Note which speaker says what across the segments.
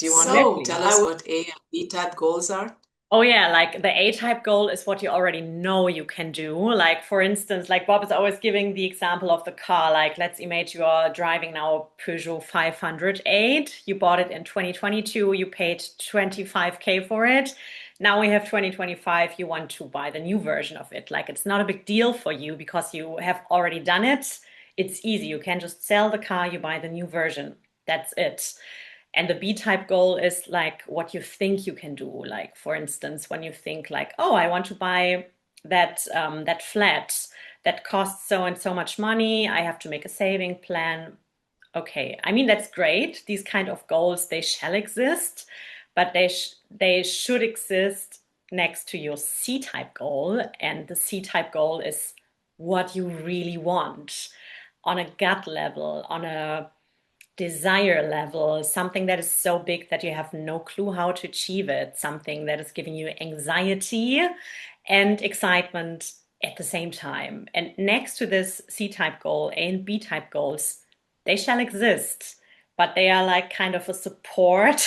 Speaker 1: Do you want to
Speaker 2: So
Speaker 1: tell
Speaker 2: I
Speaker 1: us
Speaker 2: would,
Speaker 1: what A and B type goals are?
Speaker 2: oh yeah, like the A-type goal is what you already know you can do. Like for instance, like Bob is always giving the example of the car. Like let's imagine you are driving now a Peugeot 508. You bought it in 2022, you paid 25K for it. Now we have 2025, you want to buy the new version of it. Like it's not a big deal for you because you have already done it. It's easy. You can just sell the car, you buy the new version. That's it. And the B type goal is like what you think you can do. Like for instance, when you think like, oh, I want to buy that flat that costs so and so much money. I have to make a saving plan. Okay, I mean that's great. These kind of goals they shall exist, but they should exist next to your C type goal. And the C type goal is what you really want on a gut level, on a desire level, something that is so big that you have no clue how to achieve it, something that is giving you anxiety and excitement at the same time. And next to this C type goal, A and B type goals, they shall exist, but they are like kind of a support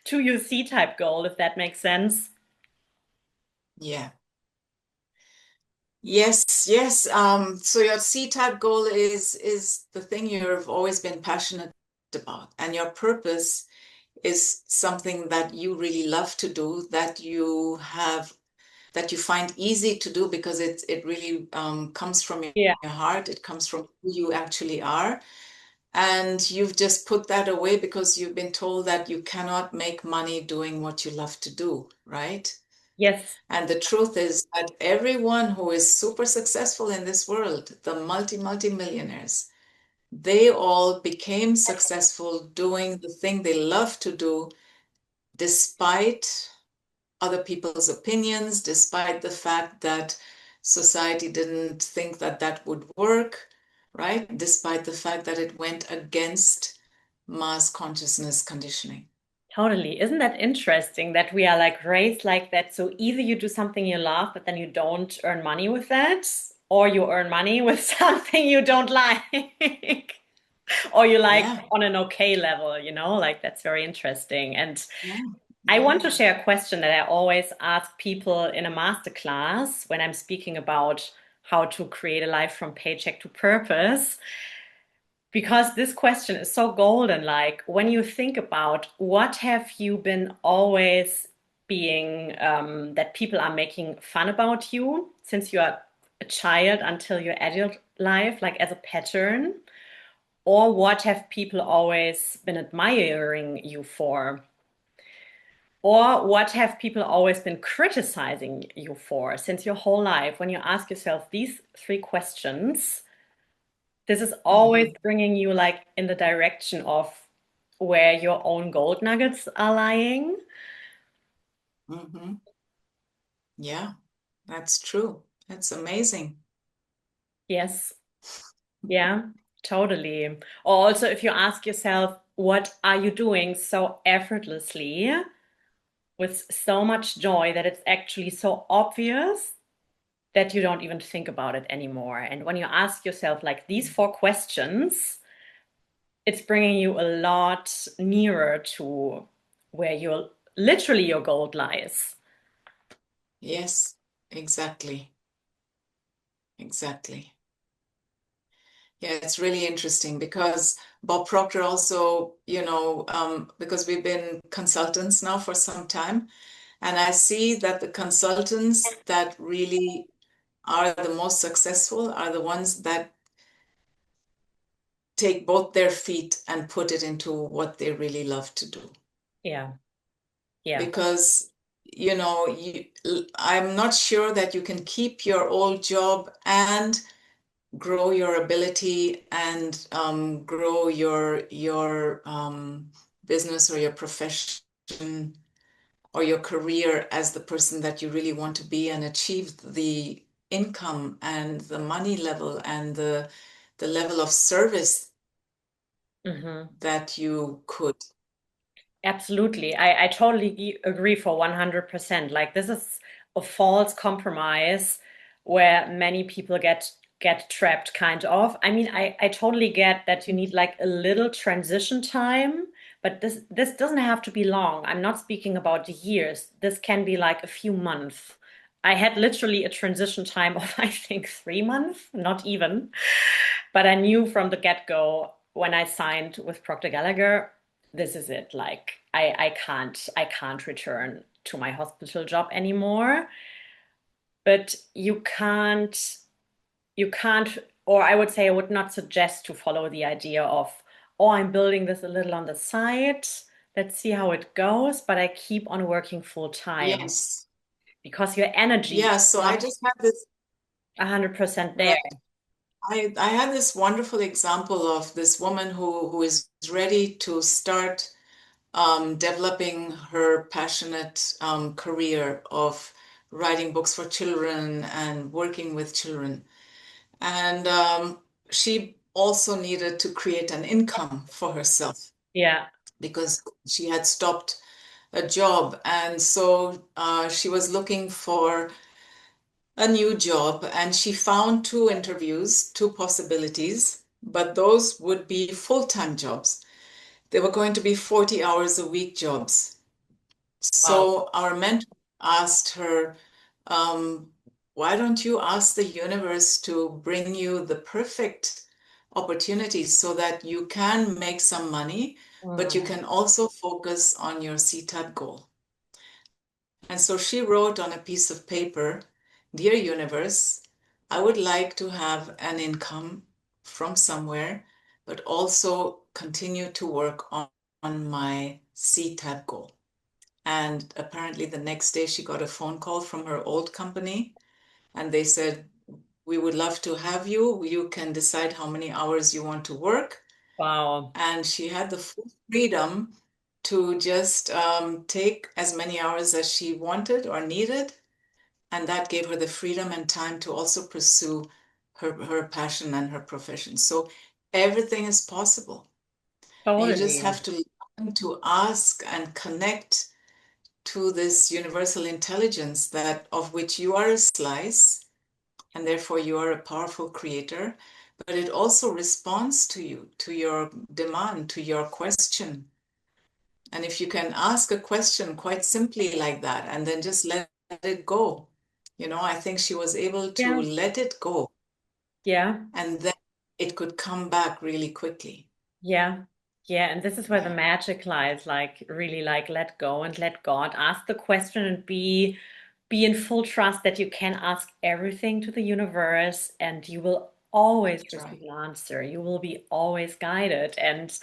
Speaker 2: to your C type goal, if that makes sense.
Speaker 1: Yeah. Yes, yes. So your C-type goal is the thing you've always been passionate about, and your purpose is something that you really love to do, that you find easy to do because it really comes from
Speaker 2: Yeah.
Speaker 1: your heart. It comes from who you actually are, and you've just put that away because you've been told that you cannot make money doing what you love to do, right?
Speaker 2: Yes.
Speaker 1: And the truth is that everyone who is super successful in this world, the multi-millionaires, they all became successful doing the thing they love to do, despite other people's opinions, despite the fact that society didn't think that that would work, right? Despite the fact that it went against mass consciousness conditioning.
Speaker 2: Totally. Isn't that interesting that we are like raised like that? So either you do something you love, but then you don't earn money with that, or you earn money with something you don't like, or you like
Speaker 1: Yeah,
Speaker 2: on an okay level, like that's very interesting. And
Speaker 1: yeah,
Speaker 2: I
Speaker 1: yeah.
Speaker 2: want to share a question that I always ask people in a masterclass when I'm speaking about how to create a life from paycheck to purpose. Because this question is so golden. Like when you think about what have you been always being that people are making fun about you since you are a child until your adult life, like as a pattern, or what have people always been admiring you for? Or what have people always been criticizing you for since your whole life? When you ask yourself these three questions, this is always
Speaker 1: Hmm.
Speaker 2: bringing you like in the direction of where your own gold nuggets are lying.
Speaker 1: Hmm. Yeah, that's true. That's amazing.
Speaker 2: Yes. Yeah, totally. Or also, if you ask yourself, what are you doing so effortlessly with so much joy that it's actually so obvious that you don't even think about it anymore? And when you ask yourself like these four questions, it's bringing you a lot nearer to where your gold lies.
Speaker 1: Yes, exactly. Exactly. Yeah, it's really interesting because Bob Proctor also, because we've been consultants now for some time, and I see that the consultants that really are the most successful are the ones that take both their feet and put it into what they really love to do.
Speaker 2: Yeah, yeah.
Speaker 1: Because, I'm not sure that you can keep your old job and grow your ability and grow your business or your profession or your career as the person that you really want to be and achieve the income and the money level and the level of service
Speaker 2: Hmm.
Speaker 1: that you could.
Speaker 2: Absolutely. I totally agree for 100%. Like this is a false compromise where many people get trapped kind of. I mean, I totally get that you need like a little transition time, But this doesn't have to be long. I'm not speaking about years. This can be like a few months. I had literally a transition time of, I think, 3 months, not even. But I knew from the get-go when I signed with Procter Gallagher, this is it. Like I can't return to my hospital job anymore. But you can't, or I would say I would not suggest to follow the idea of, oh, I'm building this a little on the side. Let's see how it goes, but I keep on working full time
Speaker 1: Yes.
Speaker 2: because your energy is
Speaker 1: Yeah, so I
Speaker 2: not
Speaker 1: just had this,
Speaker 2: 100% there.
Speaker 1: right. I had this wonderful example of this woman who is ready to start developing her passionate career of writing books for children and working with children. And she also needed to create an income for herself
Speaker 2: Yeah.
Speaker 1: because she had stopped a job. And so she was looking for a new job and she found two interviews, two possibilities, but those would be full-time jobs. They were going to be 40 hours a week jobs.
Speaker 2: Wow.
Speaker 1: So our mentor asked her, um, why don't you ask the universe to bring you the perfect opportunities so that you can make some money, but you
Speaker 2: Mm.
Speaker 1: can also focus on your CTAT goal? And so she wrote on a piece of paper, Dear Universe, I would like to have an income from somewhere, but also continue to work on my CTAT goal. And apparently, the next day, she got a phone call from her old company, and they said, we would love to have you. You can decide how many hours you want to work.
Speaker 2: Wow.
Speaker 1: And she had the full freedom to just take as many hours as she wanted or needed. And that gave her the freedom and time to also pursue her passion and her profession. So everything is possible. And you just
Speaker 2: Totally.
Speaker 1: have to learn to ask and connect to this universal intelligence that of which you are a slice, and therefore you are a powerful creator, but it also responds to you, to your demand, to your question. And if you can ask a question quite simply like that and then just let it go, I think she was able to
Speaker 2: Yeah.
Speaker 1: let it go
Speaker 2: Yeah.
Speaker 1: and then it could come back really quickly.
Speaker 2: Yeah. Yeah. And this is where the
Speaker 1: Yeah,
Speaker 2: magic lies, like really like let go and let God. Ask the question and be in full trust that you can ask everything to the universe and you will always
Speaker 1: that's
Speaker 2: receive
Speaker 1: right.
Speaker 2: an answer. You will be always guided. And